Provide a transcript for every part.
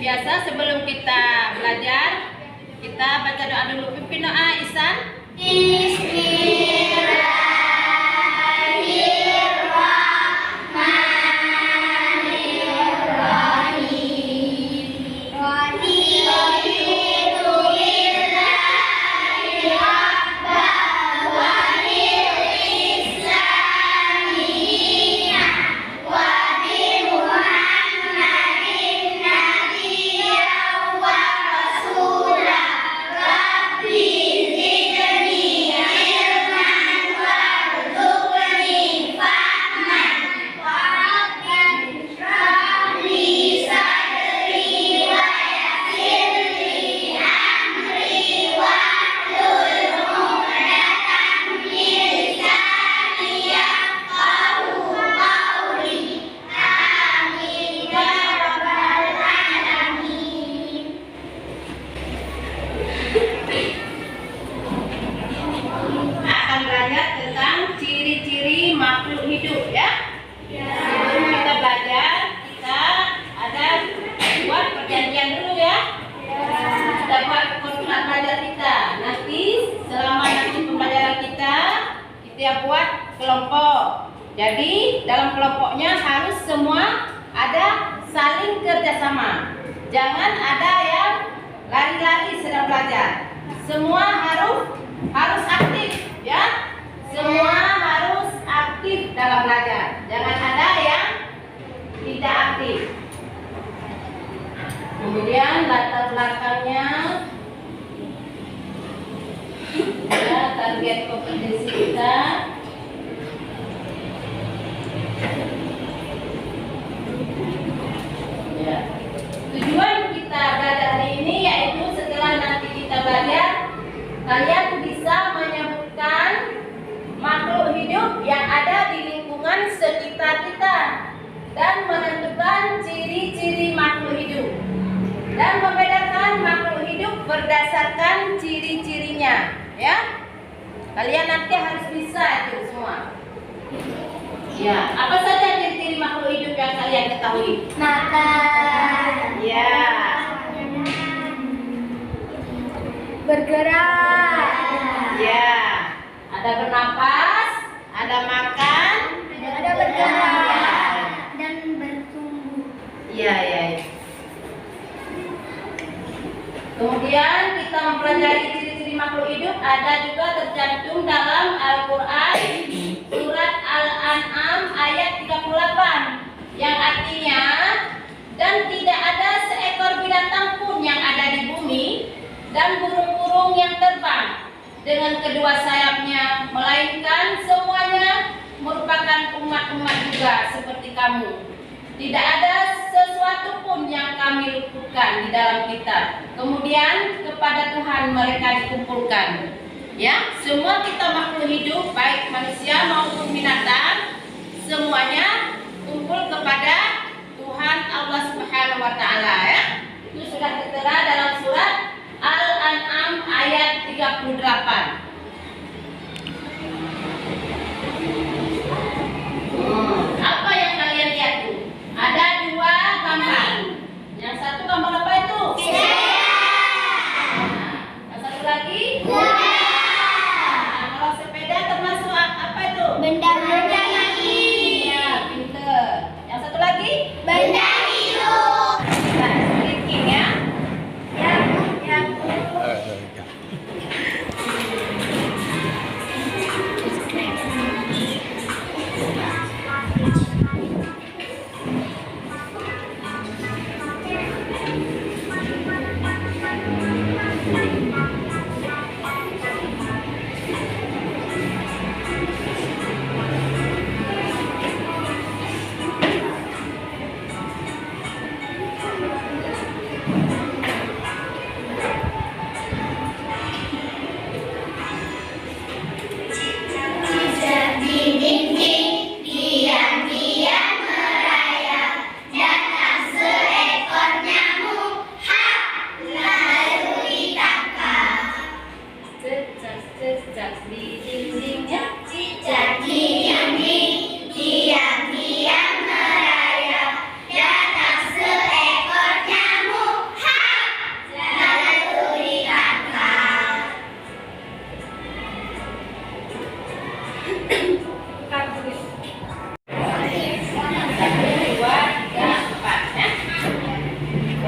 biasa sebelum kita belajar, kita baca doa dulu. Pimpin doa, Ihsan. Buat kelompok. Jadi dalam kelompoknya harus semua ada saling kerjasama. Jangan ada yang lari-lari sedang belajar. Semua harus aktif, ya. Semua harus aktif dalam belajar. Jangan ada yang tidak aktif. Kemudian latar belakangnya, ya, target kompetensi kita. Ya. Tujuan kita belajar hari ini yaitu setelah nanti kita belajar, kalian bisa menyebutkan makhluk hidup yang ada di lingkungan sekitar kita dan menentukan ciri-ciri makhluk hidup dan membedakan makhluk hidup berdasarkan ciri-cirinya, ya. Kalian nanti harus bisa itu semua. Ya, apa saja ciri-ciri makhluk hidup yang kalian ketahui? Makan. Ya. Bergerak. Ya. Ada bernapas, ada makan, Ada bergerak dan bertumbuh. Iya, ya. Kemudian kita mempelajari ciri-ciri makhluk hidup ada juga tercantum dalam Al-Quran surat Al-An'am ayat 38 yang artinya, dan tidak ada seekor binatang pun yang ada di bumi dan burung-burung yang terbang dengan kedua sayapnya, melainkan semuanya merupakan umat-umat juga seperti kamu. Tidak ada sesuatu pun yang kami luputkan di dalam kitab. Kemudian kepada Tuhan mereka dikumpulkan. Ya, semua kita makhluk hidup, baik manusia maupun binatang, semuanya kumpul kepada Tuhan Allah Subhanahu wa taala, ya. Itu sudah tertera dalam surat Al-An'am ayat 38. Apa yang kalian lihat tuh? Ada dua gambar. Yang satu gambar apa itu? Yang satu lagi? Kalau sepeda termasuk apa itu? Benda mati. Iya, pinter. Yang satu lagi? Benda hidup. Nah,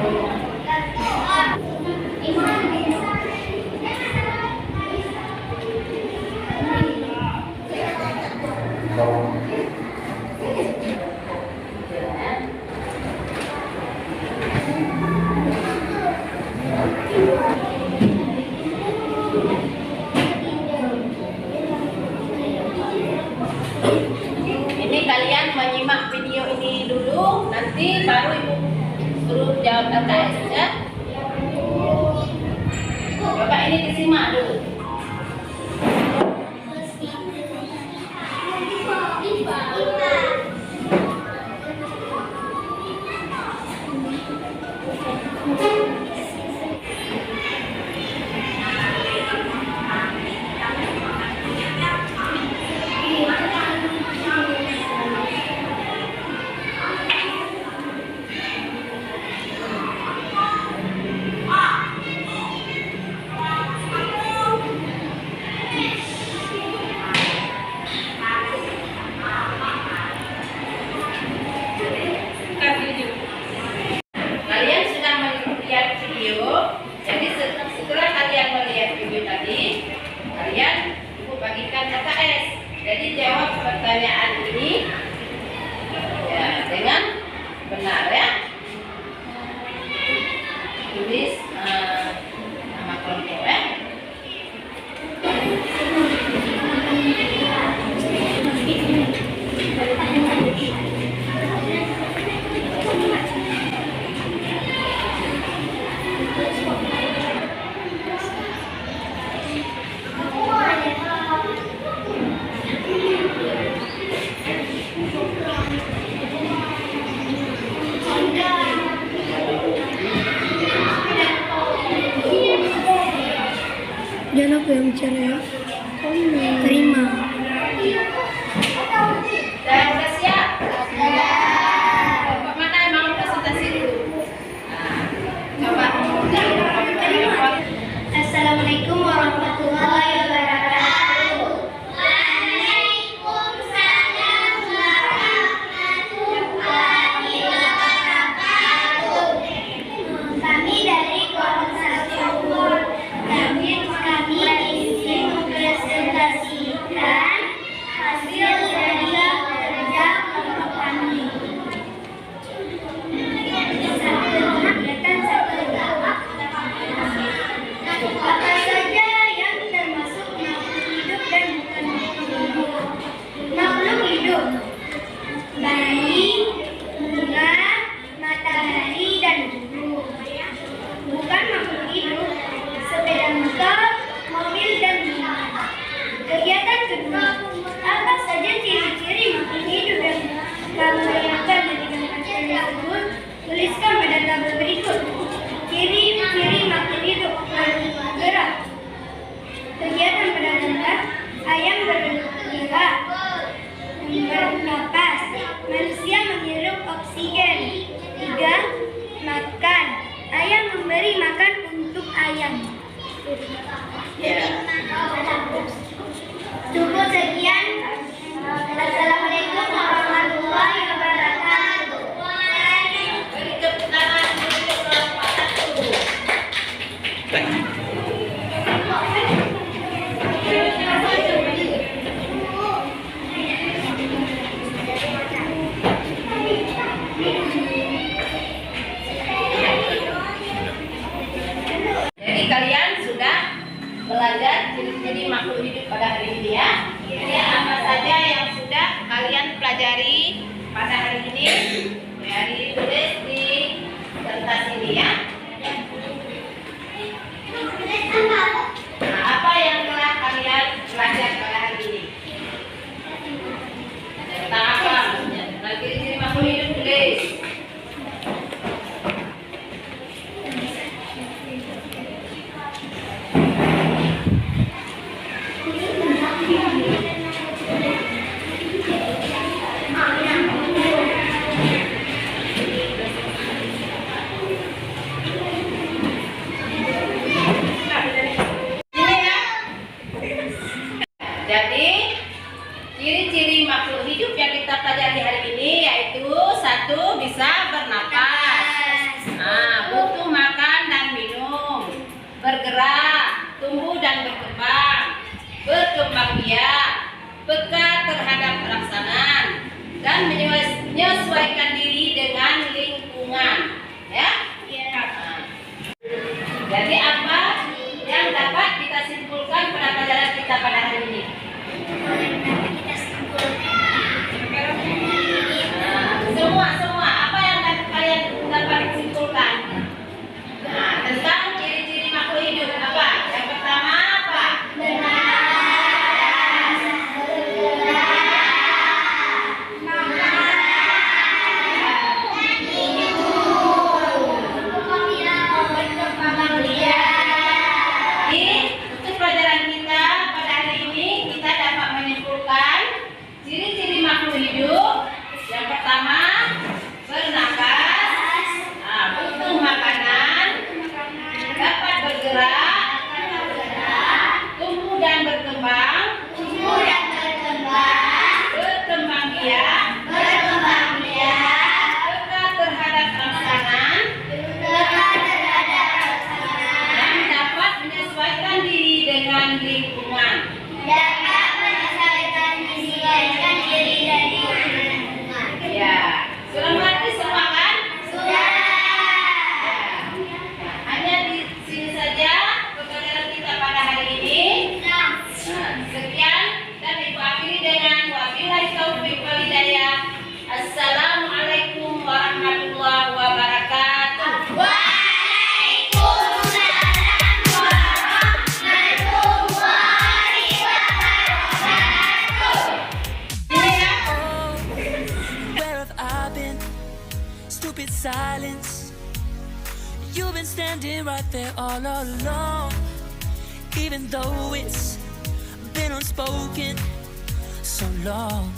Ini kalian menyimak video ini dulu, nanti baru ibu suruh jawab LKS ya. Coba ini disimak dulu. Kalian sudah melihat video, jadi setelah kalian melihat video tadi, kalian ibu bagikan KKS. Jadi jawab pertanyaan ini ya dengan benar ya. Tulis nama kelompok ya. Jangan aku yang bicara ya. Terima. Udah siap? Kelompok mana yang mau presentasi dulu? Coba. Assalamualaikum warahmatullahi wabarakatuh. Waalaikumsalam warahmatullahi wabarakatuh. Kami dari Komsat Syukur. Kami di sini mempresentasikan hasil dari kerja kelompok kami. Apa saja yang termasuk makhluk hidup dan bukan makhluk hidup? Makhluk hidup: bayi, bunga, matahari, dan bumi. Bukan makhluk hidup: sepeda motor, mobil, dan binatang. Kegiatan kedua: apa saja ciri-ciri makhluk hidup yang kamu bayangkan dari gambar tersebut? Tuliskan pada tabel berikut. Ciri-ciri makhluk hidup: bergerak. Kegiatan pada gambar: ayam bergerak, bernapas, manusia menghirup oksigen. 3. Makan. Ayam memberi makan untuk ayam. Cukup sekian. Assalamualaikum warahmatullahi wabarakatuh. Beri tepuk tangan untuk kelompok 1. Jadi kalian sudah belajar ciri-ciri makhluk hidup pada hari ini ya. Jadi apa saja yang sudah kalian pelajari pada hari ini, ya ditulis di kertas ini ya. Nah, apa yang telah kalian belajar pada hari ini? Tentang apa maksudnya? Tentang ciri-ciri makhluk hidup tulis. biak, peka terhadap pelaksanaan, dan menyesuaikan diri dengan lingkungan. Ya? Nah, jadi apa yang dapat kita simpulkan pada pelajaran kita pada hari ini? Semua apa yang kalian dapat simpulkan? Nah, tentang ciri-ciri makhluk hidup apa? Yang pertama apa? Untuk pelajaran kita pada hari ini kita dapat menyimpulkan ciri-ciri makhluk hidup. Yang pertama, bernapas, butuh makanan, dapat bergerak, tumbuh dan berkembang, berkembang biak, peka terhadap pelaksanaan, dan dapat menyesuaikan diri dengan lingkungan. Ya, sudah mengerti semua kan? Ya. Hanya di sini saja pembelajaran kita pada hari ini. Sekian dan Ibu akhiri dengan wabillahi taufiq wal hidayah. Assalamualaikum warahmatullahi wabarakatuh. Where have I been? Stupid silence. You've been standing right there all along. Even though it's been unspoken so long.